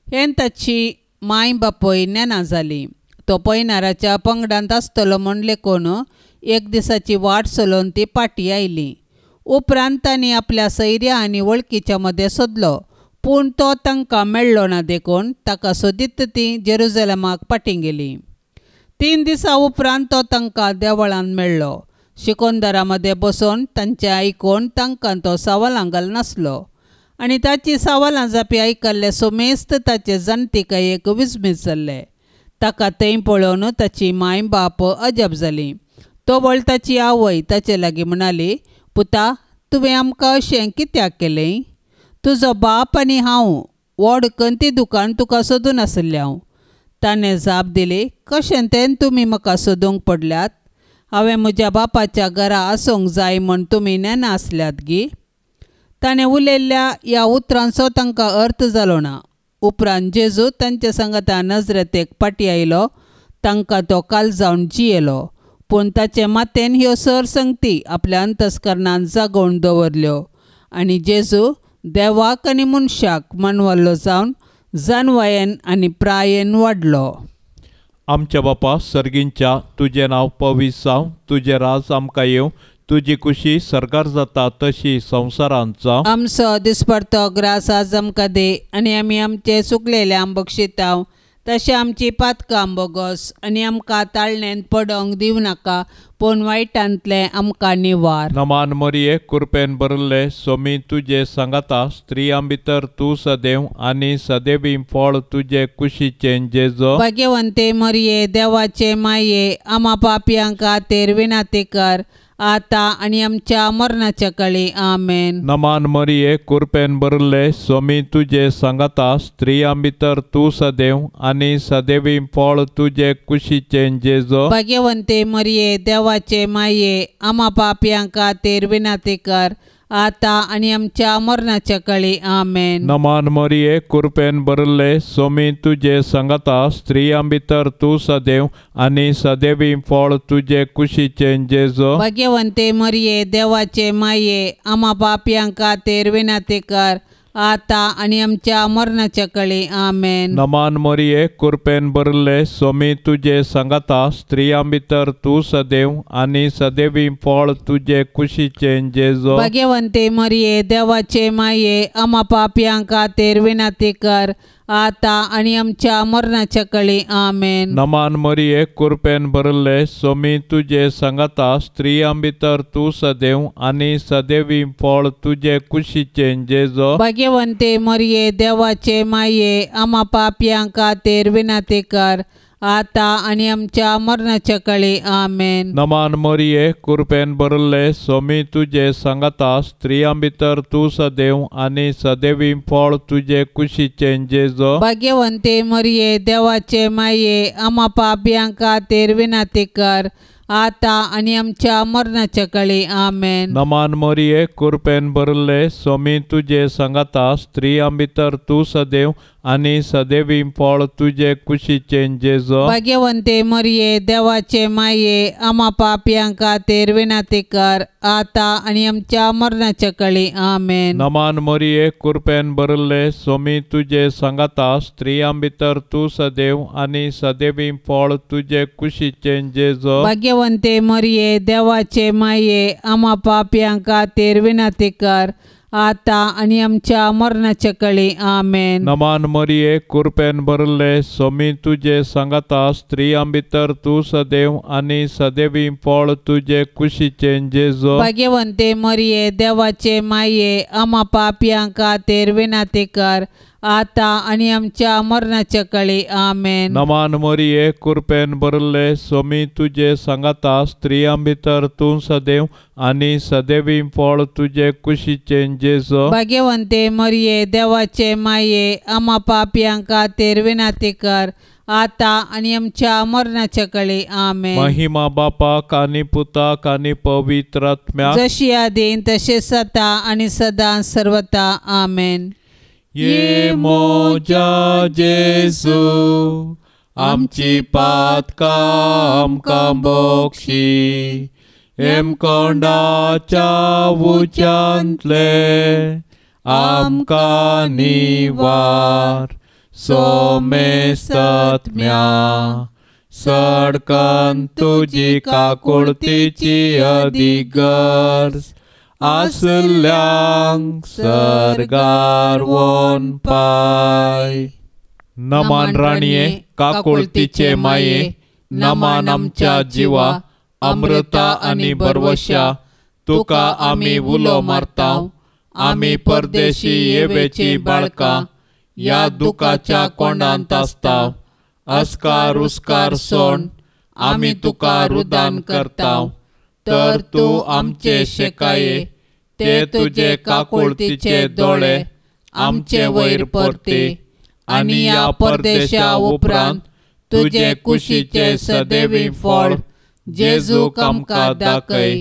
Speaker 1: हें ताची माय बापूय नेना जाली. तो पैनाराच्या पंगडांत आसतलो म्हूण लेखून एक दिसाची वाट चलोवन ती पाटी आयली. उपरांत तांणी आपल्या सैर्या आनी वळखीच्या मदें सोदलो, पूण तो तांकां मेळ्ळो ना देखून ताका सोदीत ती जेरुसलेमाक पाटी गेली. 3 दिसां उपरांत तो तांकां देवळांत मेळ्ळो. शिकोंदरा मदें बसून तांचें आयकून तांकां तो सवालां घालनासलो आनी ताची सवालां जापी आयकल्ले सोमेस्त ताचे जाणटेकायेक विस्मीत जाल्ले. ताका थंय पळोवन ताची माय बाप अजब जाली. तो वळ ताची आवय ताचे लागीं म्हणाली, पुता, तुवें आमकां अशें कित्याक केलें? तुजो बाप आनी हांव व्हड कंती दुकान तुका सोदून आसले हांव. ताणें जाप दिली, कशें तें तुमी म्हाका सोदूंक पडल्यात? हांवें म्हज्या बापाच्या घरा आसूंक जाय म्हूण तुमी नेना आसल्यात गी. ताणें उलयल्ल्या ह्या उतरांचो तांकां अर्थ जालो ना. उपरांत जेजू तांचे सांगता नजरेतेक पाटी आयलो. तांकां तो काळजावन जियेलो. पूण ताचे माथेन ह्यो सरसंगती आपल्या अंतस्करणांत जागोवन दवरल्यो. आनी जेजू देवाक आनी मनशाक मानवल्लो जावन जानवायेन आनी प्रायेन वाडलो.
Speaker 2: आमच्या बापा सर्गींच्या, तुजें नांव पवित्र जावं, तुजें राज आमकां येवं, तुजी कुशी सरकार जाता तशी संवसारांत जावं.
Speaker 1: आमचो दिसपडतो ग्रास आज आमकां दे, आनी आमी आमचे चुकलेल्यांक बक्षितांव, तशें आमची पातकां बोगोस, आनी आमकां ताळणेंत पडोंक दिवं नाका, पूण वायटांतले आमकां निवार.
Speaker 2: नमान मरिये कृपेन भरले स्वामी तुजे सांगाता स्त्रियां भितर तूं सदैव आनी सदैवी फळ तुजे कुशीचें जेजू.
Speaker 1: भाग्यवंते मरिये देवाचे माये, आम्हा पापियां खातीर विनाती कर, आता आनी आमच्या मरणाच्या काळी आमेन.
Speaker 2: नमान मरिये कृपेन भरले स्वामी तुजे सांगाता स्त्रियां भितर तूं सदैव आनी सदैवी फळ तुजे कुशीचें जेजू.
Speaker 1: भाग्यवंते मरिये देवाचे माये, आम्हा पापियां खातीर विनाती कर, आता आनी आमच्या मरणाच्या काळी आमेन.
Speaker 2: नमान मरिये कृपेन भरले स्वामी तुजे सांगाता स्त्रियां भितर तूं सदैव आनी सदैवी फळ तुजे कुशीचें जेजू.
Speaker 1: भाग्यवंते मरिये देवाचे माये, आम्हा पापियां खातीर विनाती कर, आता आनी आमच्या मरणाच्या काळी आमेन.
Speaker 2: नमान मरिये कृपेन भरले स्वामी तुजे सांगाता स्त्रियां भितर तूं सदैव आनी सदैवी फळ तुजे कुशीचें जेजू.
Speaker 1: भाग्यवंते मरिये देवाचे माये, आम्हा पापियां खातीर विनाती कर, आता आणि आमच्या मरणाच्या काळी आमेन.
Speaker 2: नमान मरिये कृपेन भरले सोमी तुझे सांगता स्त्रियां भितर तू सदैव आणि सदैवी फळ तुझे कुशीचे जेजो.
Speaker 1: भाग्यवंते मरिये देवाचे माये आम्हा पाप्यांक खातीर विनंती कर आता आणि आमच्या मरणाच्या काळी आमेन.
Speaker 2: नमान मरिये कृपेन भरले सोमी तुझे सांगता स्त्रियां भितर तू सदैव आणि सदैवी फळ तुझे कुशीचे जेजो.
Speaker 1: भाग्यवंते मरिये देवाचे माये आम्हा पाप्यांक खातीर विनंती कर आता आणि आमच्या मरणाच्या काळी आमेन.
Speaker 2: नमान मरिये कृपेन भरले सोमी तुझे सांगता स्त्रियां भितर तू सदैव आणि सदैवी फळ तुझे कुशीचे जेजो.
Speaker 1: भाग्यवंते मरिये देवाचे माये आम्हा पाप्यांक खातीर विनंती कर आता आणि आमच्या मरणाच्या काळी आमेन.
Speaker 2: नमान मरिये कृपेन भरले सोमी तुझे सांगता स्त्रियां भितर तू सदैव आणि सदैवी फळ तुझे कुशीचे जेजो.
Speaker 1: भाग्यवंते मरिये देवाचे माये आम्हा पाप्यांक खातीर विनंती कर आता आणि आमच्या मरणाच्या काळी आमेन.
Speaker 2: नमान मरिये कृपेन भरले सोमी तुझे सांगता स्त्रियां भितर तू सदैव आणि सदैवी फळ तुझे कुशीचे जेजो.
Speaker 1: भाग्यवंते मरिये देवाचे माये आम्हा पाप्यांक खातीर विनंती कर आता आणि आमच्या मरणाच्या काळी आमेन.
Speaker 2: नमान मरिये कृपेन भरले सोमी तुझे सांगता स्त्रियां भितर तू सदैव आणि सदैवी फळ तुझे कुशीचे जेजो.
Speaker 1: भाग्यवंते मरिये देवाचे माये आम्हा पाप्यांक खातीर विनंती कर आता आणि आमच्या मरणाच्या काळी आमेन.
Speaker 2: महिमा बापाक आणि पुताक आणि पवित्र आत्म्याक
Speaker 1: जशी आदीन तसे सता आणि सदा सर्वता आमेन.
Speaker 2: ये मोजा जेजू आमची पातकां आमकां बोक्षी एम कोंडाच्या उच्यांतले आमकां निवार सोमेस्तत्म्या सडकन तुजी काकुळतीची अधिगर्ज आसल्यांक सरगार वोन पाय. नमान राणीये काकुळतीचे माये नमान आमच्या जिवा अमृता आणि बरवशा तुका आमी उलो मारताव. आमी परदेशी येवेची बाळकां या दुखाच्या कोंडांत आसताव. अस्कार उस्कार सोड आमी तुका रुदान करताव. तर तू आमचे शेकाये ते तुझे काकुळतीचे दोळे आमचे वयर परते आणि या परदेशा उपरांत तुझे कुशीचे सदैवी फळ जेजूक आमकां दाखय.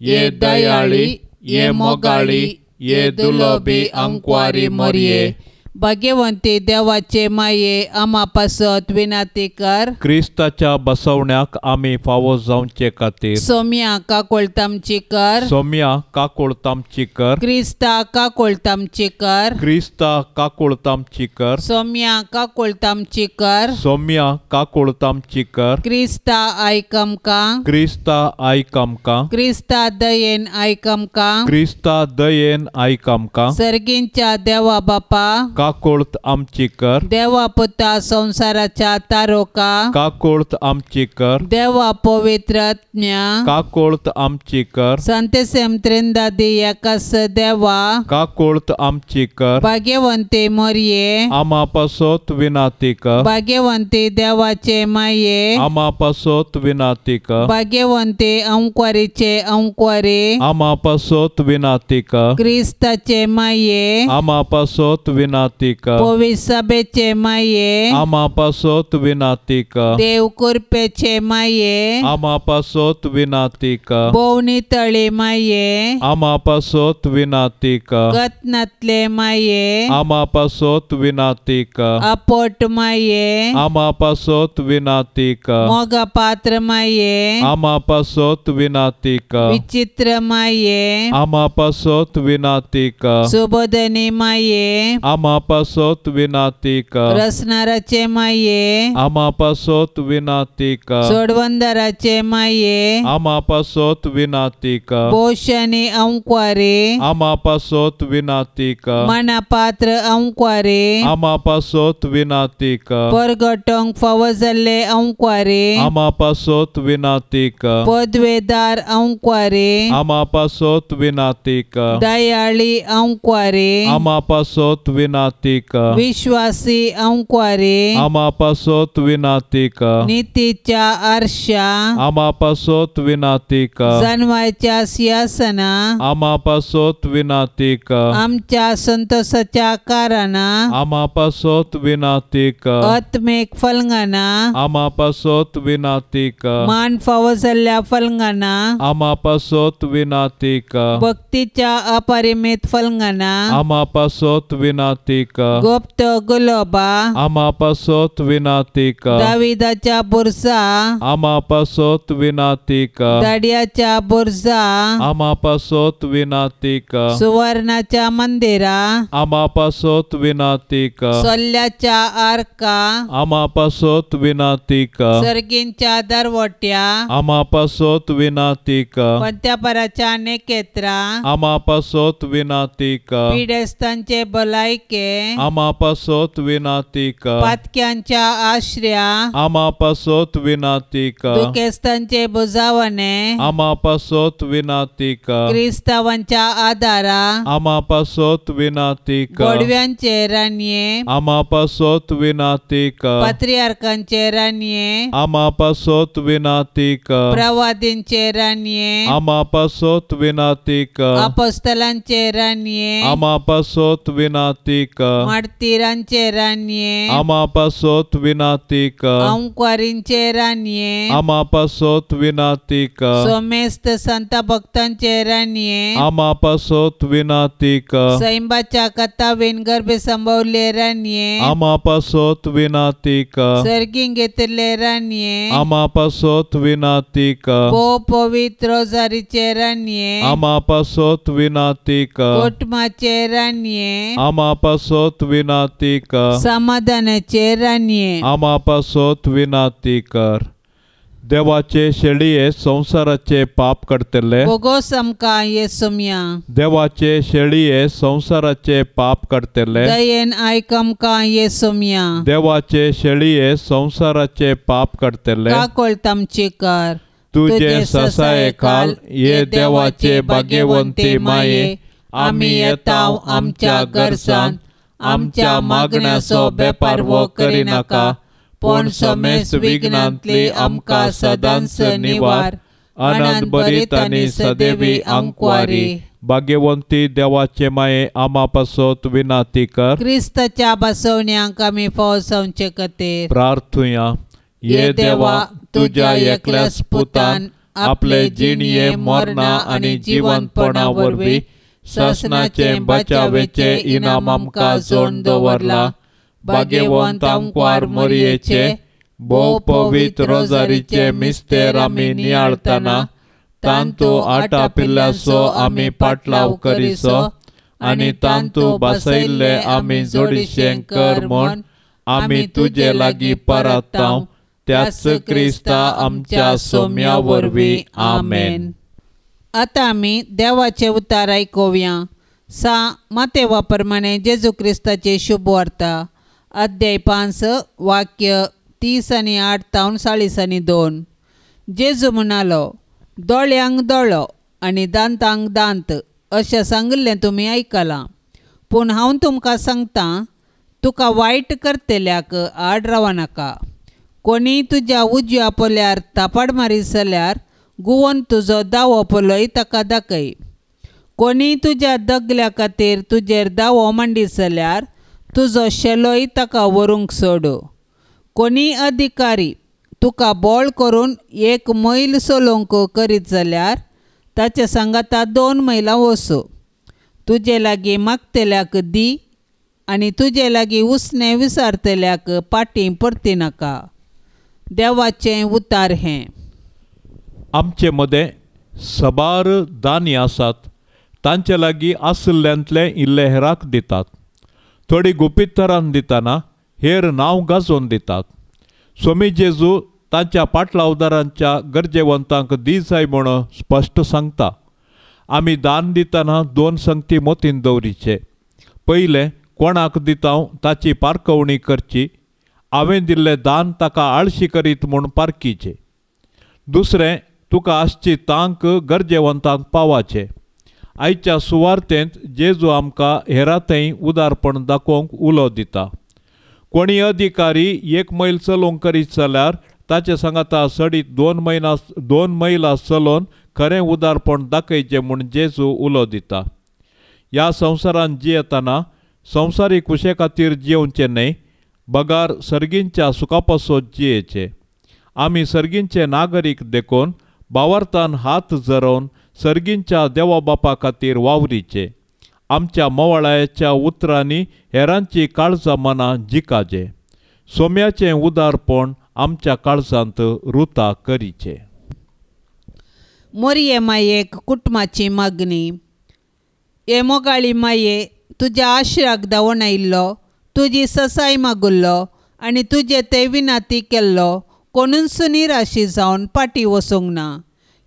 Speaker 2: ये दयाळी ये मोगाळी ये दुलोबी अंकवारी मरिये.
Speaker 1: भाग्यवंती देवाचे माये आम्हा पासत विनंती कर.
Speaker 2: क्रिस्ताच्या बसवण्याक आमी फावो जावचे खातीर
Speaker 1: सोम्या काकुळतामची कर.
Speaker 2: सोम्या काकुळतामची कर.
Speaker 1: क्रिस्ता काकुळतामची कर.
Speaker 2: क्रिस्ता काकुळतामची कर.
Speaker 1: सोम्या काकुळतामची कर.
Speaker 2: सोम्या काकुळतामची कर.
Speaker 1: क्रिस्ता आयक आमकां.
Speaker 2: क्रिस्ता आयक आमकां.
Speaker 1: क्रिस्ता दयेन आयक आमकां.
Speaker 2: क्रिस्ता दयेन आयक आमकां.
Speaker 1: सर्गींच्या देवा बापा
Speaker 2: काकुळत आमची कर.
Speaker 1: देवा पुता संसाराच्या तारोका
Speaker 2: काकुळत आमची कर.
Speaker 1: देवा पवित्रत्म्या
Speaker 2: काकुळत आमची कर.
Speaker 1: संतसेम त्रिंदादी एकास देवा
Speaker 2: काकुळत आमची कर.
Speaker 1: भाग्यवंते मरिये
Speaker 2: आम्हा पासत विनाती कर.
Speaker 1: भाग्यवंते देवाचे माये
Speaker 2: आम्हा पासत विनाती कर.
Speaker 1: भाग्यवंते अंकवारीचे अंकवारी
Speaker 2: आम्हा पासत विनाती कर.
Speaker 1: क्रिस्ताचे माये
Speaker 2: आम्हा पासत विनाती कर.
Speaker 1: पवित्र सभेचे माये
Speaker 2: आम्हा पासत विनाती कर.
Speaker 1: देव कृपेचे माये
Speaker 2: आम्हा पासत विनाती कर.
Speaker 1: बोवनी तळी माये
Speaker 2: आम्हा पासत विनाती कर.
Speaker 1: गतनातले माये
Speaker 2: आम्हा पासत विनाती कर.
Speaker 1: अपोट माये
Speaker 2: आम्हा पासत विनाती कर.
Speaker 1: मोगा पात्र माये
Speaker 2: आम्हा पासत विनाती कर.
Speaker 1: विचित्र माये
Speaker 2: आम्हा पासत विनाती कर.
Speaker 1: सुबोधनी माये
Speaker 2: आम्हा पासत विनाती कर
Speaker 1: रसनाराचे माये
Speaker 2: आमा पासत विनाती कर
Speaker 1: सोडवंदराचे माये
Speaker 2: आमा पासत विनाती कर
Speaker 1: बोशनी अंक्वारे
Speaker 2: आमा पासत विनाती कर
Speaker 1: मनापात्र अंक्वारे
Speaker 2: आमा पासत विनाती कर
Speaker 1: परगटोंक फवजल्ले अंक्वारे
Speaker 2: आमा पासत विनाती कर
Speaker 1: पदवेदार अंक्वारे
Speaker 2: आमा पासत विनाती कर
Speaker 1: दयाळी अंक्वारे
Speaker 2: आमा पासत विनाती कर
Speaker 1: विश्वासी अंक्वारे
Speaker 2: आमा पासत विनाती कर
Speaker 1: नीतीच्या आरशा
Speaker 2: आमा पासत विनाती कर
Speaker 1: जन्माच्या सिंहासना
Speaker 2: आमा पासत विनाती कर
Speaker 1: आमच्या संतोषाच्या कारणा
Speaker 2: आमा पासत विनाती कर
Speaker 1: आत्मिक फलंगाना
Speaker 2: आमा पासत विनाती कर
Speaker 1: मान फावजल्ल्या फलंगाना
Speaker 2: आमा पासत विनाती कर
Speaker 1: भक्तीच्या अपरिमित फलंगाना
Speaker 2: आमा पासत विनाती कर
Speaker 1: गुप्त गुलोबा
Speaker 2: आमा पासत विनाती कर
Speaker 1: दाविदाच्या बुरजा
Speaker 2: आमा पासत विनाती कर
Speaker 1: दाडियाच्या बुरजा
Speaker 2: आमा पासत विनाती कर
Speaker 1: सुवर्णाच्या मंदिरा
Speaker 2: आमा पासत विनाती कर
Speaker 1: सोल्ल्याच्या आर्का
Speaker 2: आमा पासत विनाती कर
Speaker 1: सर्गींच्या दरवट्या
Speaker 2: आमा पासत विनाती कर
Speaker 1: पंत्यापराच्या नेकेत्रा
Speaker 2: आमा पासत विनाती कर
Speaker 1: पिडेस्तांचे भलायके
Speaker 2: आमा पासत विनाती कर
Speaker 1: पातक्यांच्या आश्रया
Speaker 2: आमा पासत विनाती कर
Speaker 1: दुखेस्तांचे बुजावणे
Speaker 2: आमा पासत विनाती कर
Speaker 1: क्रिस्तावांच्या आदारा
Speaker 2: आमा पासत विनाती कर
Speaker 1: गोडव्यांचे रान्ये
Speaker 2: आमा पासत विनाती कर
Speaker 1: पात्रियार्कांचे रान्ये
Speaker 2: आमा पासत विनाती कर
Speaker 1: प्रवादींचे रान्ये
Speaker 2: आमा पासत विनाती कर
Speaker 1: अपोस्तलांचे रान्ये
Speaker 2: आमा पासत विनाती कर
Speaker 1: मार्तिरांचे रान्ये
Speaker 2: आमा पासत विनाती कर
Speaker 1: अंक्वारींचे रान्ये
Speaker 2: आमा पासत विनाती कर
Speaker 1: सोमेस्त संत भक्तांचे रान्ये
Speaker 2: आमा पासत विनाती कर
Speaker 1: सैंबाच्या कथावेन गर्भे संभवले रान्ये
Speaker 2: आमा पासत विनाती कर
Speaker 1: सर्गीं घेतले रान्ये
Speaker 2: आमा पासत विनाती कर
Speaker 1: पो पवित्र रोजारीचे रान्ये
Speaker 2: आमा पासत विनाती कर
Speaker 1: कोटमाचे रान्ये
Speaker 2: आमा पासत विनाती कर
Speaker 1: समाधानाचे रान्ये
Speaker 2: आमा पासत विनाती कर देवाचे शेळये संसाराचे पाप करतले
Speaker 1: बोगोस आमकां येसुम्या
Speaker 2: देवाचे शेळये संसाराचे पाप करतले
Speaker 1: दयेन आयक आमकां येसुम्या
Speaker 2: देवाचे शेळये संसाराचे पाप करतले
Speaker 1: काकोळत आमची कर
Speaker 2: तुझे ससाये खाल ये देवाचे भाग्यवंती माये आमी येताव आमच्या गरजान आमच्या मागण्याचो बेपार वो करिनाका पण समेस विघ्नांतली आमकां सदांच निवार आनंद बरीत आनी सदैवी अंक्वारी भाग्यवंती देवाचे माये आमा पासत विनाती कर
Speaker 1: क्रिस्ताच्या बसवण्यांक आमी फवसवचे खातीर
Speaker 2: प्रार्थुया ये देवा तुझ्या एकल्याच पुतान आपले जिणये मरणा आनी जिवंतपणा वरवीं शासनाचे बचावेचे इनाम आमकां जोड दवरला भाग्यवंत अंक्वार मरियेचे भोव पवित्र रोजारीचे मिस्तेर आमी नियाळतना तांतू आटा पिल्ल्याचो आमी पाटलाव करिसो आनी तांतू बसयल्ले आमी जोडिशें कर म्हूण आमी तुजे लागीं परताव त्याच क्रिस्ता आमच्या सोम्या वरवीं आमेन.
Speaker 1: आतां आमी देवाचे उतार आयकुया. मातेवा प्रमाणे जेजू क्रिस्ताचे शुभ वार्ता अध्याय 5 वाक्य 30 आनी 8 तावन 40 आनी 2. जेजू म्हणालो, दोळ्यांक दोळो आनी दांतांक दांत अशें सांगिल्लें तुमी आयकलां. पूण हांव तुमकां सांगतां, तुका वायट करतल्याक आड रावनाका. कोणी तुज्या उजव्या पोल्यार तापाड मारीत जाल्यार गुवोन तुजो दावो पोलोय ताका दाखय. कोणी तुज्या दगल्या खातीर तुजेर दावो मांडीत जाल्यार तुजो शेलोय ताका व्हरूंक सोड. कोणी अधिकारी तुका बोळ करून 1 मैल चलोवंक करीत जाल्यार ताचे सांगाता 2 मैलां वचो. तुजे लागीं मागतल्याक दी आनी तुजे लागीं उसणें विचारतल्याक पाटी परती नाका. देवाचें उतार हें.
Speaker 2: आमचे मदें सबार दानी आसात, तांचे लागीं आसल्ल्यांतले इल्ले हेराक दितात. थोडी गुपीत तरान दितना हेर नांव गाजोवन दितात. स्वामी जेजू तांच्या पाटलावदारांच्या गरजेवंतांक दी जाय म्हणून स्पश्ट सांगता. आमी दान दितना 2 संगती मोतीन दवरीचे. पयले, कोणाक दिता ताची पारखवणी करची. हांवें दिल्लें दान ताका आळशी करीत म्हूण पारखीचे. दुसरें, तुका आसची तांक गरजेवंतांक पावाचे. आयच्या सुवार्तेंत जेजू आमकां हेरांतय उदारपण दाखोवंक उलो दिता. कोणी अधिकारी 1 मैल चलोवंक करीत जाल्यार ताचे सांगाता सडीत 2 मैलां चलोवन खरें उदारपण दाखयचें म्हूण जेजू उलो दिता. ह्या संवसारांत जियेतना संवसारीक कुशे खातीर जियोवचें न्हय, बगार सर्गींच्या सुखापासत जियेचे. आमी सर्गींचे नागरीक देखून भावार्थान हात जरोवन सर्गींच्या देवा बापा खातीर वावरीचे. आमच्या मोवाळाच्या उतरांनी हेरांची काळजां मनां जिकाजे. सोम्याचें उदारपण आमच्या काळजांत रुता करीचे.
Speaker 1: मोरये मायेक कुटुंबाची मागणी. हे मोगाळी माये, तुज्या आश्राक धांवून आयिल्लो, तुजी ससाय मागुल्लो आनी तुजे ते विनाती केल्लो कोणूच निराशी जावन फाटीं वचूंक ना.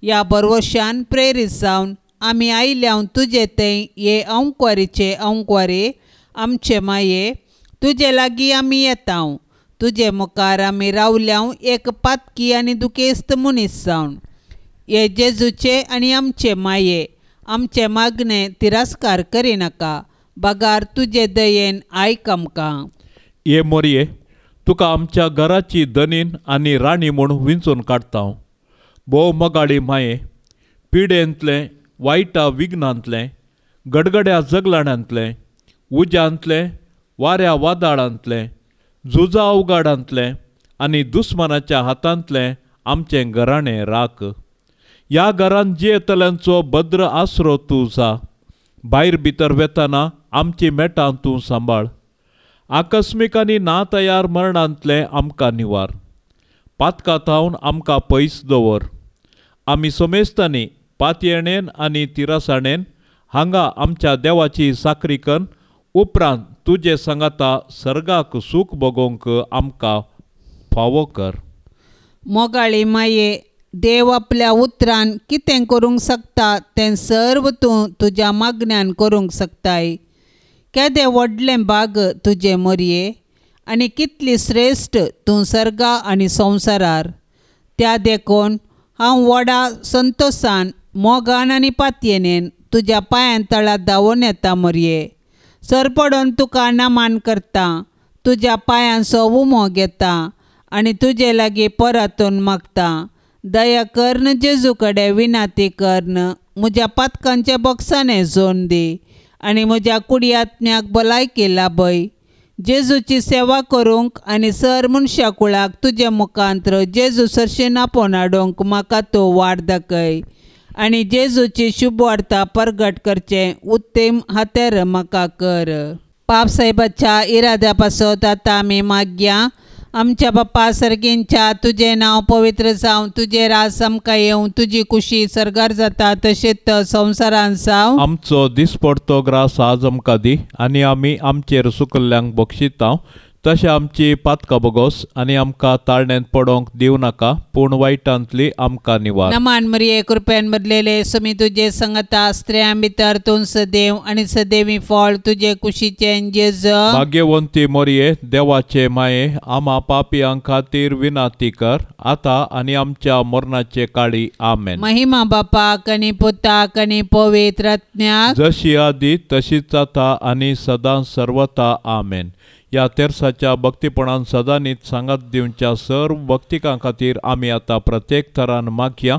Speaker 1: ह्या भरवशान प्रेरीत जावन आमी आयल्याव तुजे तें हे अंकवारीचे अंकवारी आमचे माये, तुजे लागीं आमी येताव. तुजे मुखार आमी रावल्याव एक पातकी आनी दुखेस्त मनीस जावन. हे जेजूचे आनी आमचे माये, आमचे मागणे तिरस्कार करिनाका. बगार तुजे दयेन आयक आमकां.
Speaker 2: ये मोरये, तुका आमच्या घराची दनीन आनी राणी म्हूण विंचून काडटा. भोव मोगाळी माये, पिडेंतलें, वायटा विघ्नांतलें, गडगड्या जगलाण्यांतलें, उज्यांतलें, वाऱ्या वादळांतलें, झुजा अवघाडांतलें आनी दुस्मनाच्या हातांतलें आमचें घराणें राख. ह्या घरांत जियेतल्यांचो भद्र आसरो तूं जा. भायर भितर वेतना आमची मेटां तूं सांबाळ. आकस्मीक आनी ना तयार मरणांतलें आमकां निवार. पातकां थावन आमकां पयस दवर. आमी सोमेस्तांनी पातयेणेन आनी तिरासाणेन हांगा आमच्या देवाची साकरीकन उपरांत तुजे सांगाता सर्गाक सूख भोगोवंक आमकां फावो कर.
Speaker 1: मोगाळी माये, देव आपल्या उतरान कितें करूंक शकता तें सर्व तूं तुज्या मागण्यान करूंक शकताय. केदें व्हडलें बाग तुजे मोरये, आनी कितली श्रेश्ठ तूं सर्गा आनी संवसारार. त्या देखून हांव व्हडा संतोशान, मोगान आनी पातयेनेन तुज्या पांयां तळार धांवून येता मोरये. सरपडोन तुका नमान करता, तुज्या पांयांचो उमो घेता आनी तुजे लागीं परतून मागता. दया कर्न जेजू कडेन विनाती कर्न. म्हज्या पातकांचे बॉक्साने जोन दी आनी म्हज्या कुडी आत्म्याक भलायकी लाभय. जेजूची सेवा करूंक आनी सर मनशा कुळाक तुजे मुखांत्र जेजू सरशीन आपोवन हाडूंक म्हाका तूं वाट दाखय. आनी जेजूची शुभ वार्ता परगट करचें उत्तम हातेर म्हाका कर. पाप साहेबाच्या इराद्या पासत आतां आमी मागया. आमच्या बाप्पा सर्गींच्या, तुजें नांव पवित्र जावं, तुजें राज आमकां येवं, तुजी कुशी सर्गार जाता तशेंच संवसारांत जावं.
Speaker 2: आमचो दिसपडतो ग्रास आज आमकां दी आनी आमी आमचेर सुकल्ल्यांक बक्षिता. तशें आमची पातकां बोगोस आनी आमकां ताळणेंत पडोवंक दिवं नाका, पूण वायटांतली आमकां निवार.
Speaker 1: नमान मरिये, कृपेन बदलेले सुमी तुजे संगता स्त्रियां भितर तूं सदैव आनी सदैवी फळ तुजे कुशीचें जेज.
Speaker 2: भाग्यवंती मोरये, देवाचे माये, आमा पापियां खातीर विनाती कर, आतां आनी आमच्या मरणाचे काळी. आमेन.
Speaker 1: महिमा बापाक आनी पुताक आनी पवित्र आत्म्याक,
Speaker 2: जशी आदी तशीच आता आनी सदां सर्वता. आमेन. ह्या तेर्साच्या भक्तीपणान सदांनीच सांगात दिवच्या सर्व भक्तिकां खातीर आमी आतां प्रत्येक तरान मागया.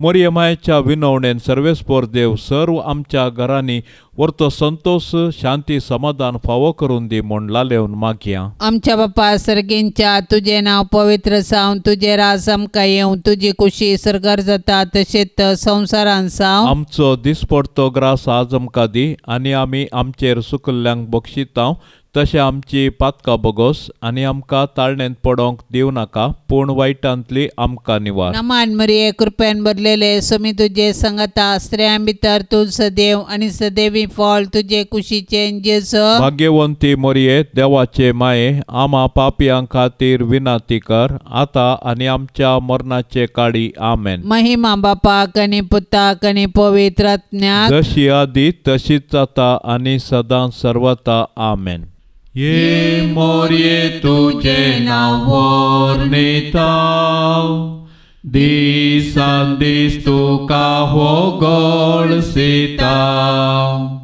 Speaker 2: मोरये मायेच्या विनवणेन सर्वेस्पोर देव सर्व आमच्या घरांनी व्हरतो संतोष, शांती, समाधान फावो करून दी म्हूण लालेवन मागया.
Speaker 1: आमच्या बापा सर्गींच्या, तुजें नांव पवित्र जावं, तुजें राज आमकां येवं, तुजी कुशी सर्गार जाता तशेंच संवसारांत जावं.
Speaker 2: आमचो दिसपडतो ग्रास आज आमकां दी आनी आमी आमचेर सुकल्ल्यांक बक्षिता. तशें आमची पातकां बोगोस आनी आमकां ताळणेंत पडोवंक दिवं नाका, पूण वायटांतली आमकां निवार.
Speaker 1: नमान मरिये, कृपेन बदलेले सुमी तुजे संगता स्त्रियां भितर तूं सदैव आनी सदैवी फळ तुझे कुशीचे जेजू.
Speaker 2: भाग्यवंती मोरये, देवाचे माये, आम्हा पापियां खातीर विनाती कर, आता आणि आमच्या मरणाचे काळी. आमेन.
Speaker 1: महिमा बापाक आणि पुताक आणि पवित्र आत्म्याक,
Speaker 2: जशी आदी तशीच आता आणि सदां सर्वता. आमेन. ये मोरये तुझे नाव वर्णिताव, दिसान दीस तुका होगळसिताव,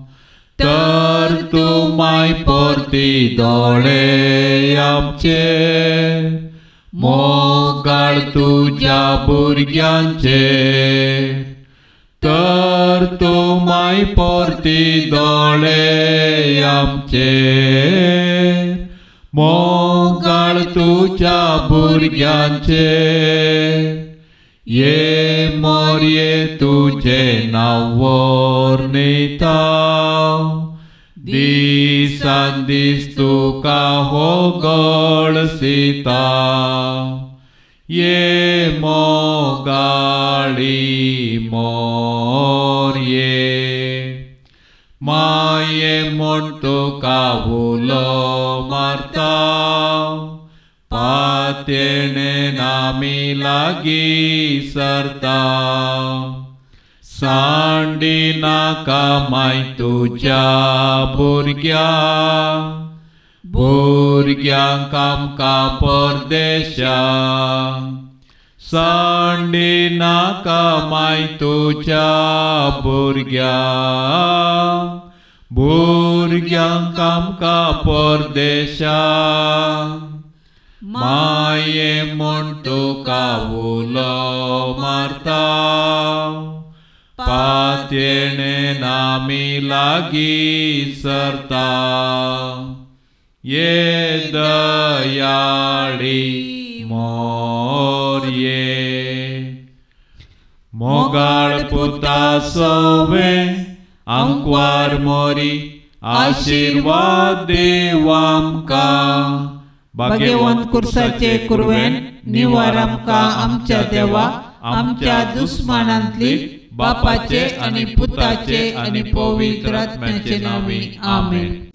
Speaker 2: तर तू माय परती दोळे आमचे, मोगाळ तुझ्या भुरग्यांचे, तर तू माय परती दोळे आमचे, मोगाळ तुझ्या भुरग्यांचे. ये मोरये तुझे नाव वर्णिताव, दिसान दीस तुका होगळसिताव, ये मोगाळी मोरये. माये म्हूण तुका उलो मारताव, पातेणे नामी लागी सरताव, सांडी नाका माय तुझ्या भुरग्यांक आमकां परदेशाक, सांडी नाका माय तुझ्या भुरग्यांक आमकां परदेशाक. माये म्हूण तुका उलो मारताव, पातेणे नामी लागी सरताव, ये दयाळी मोरये. मोगाळ पुता सोवे आंकवार मोरी, आशीर्वाद देव आमकां,
Speaker 1: भाग्यवंत कुर्साचे कुरवेन निवार आमकां आमच्या देवा, आमच्या दुस्मानांतली बापाचे आणि पुताचे आणि पवित्र आत्म्याचे नावी. आमेन.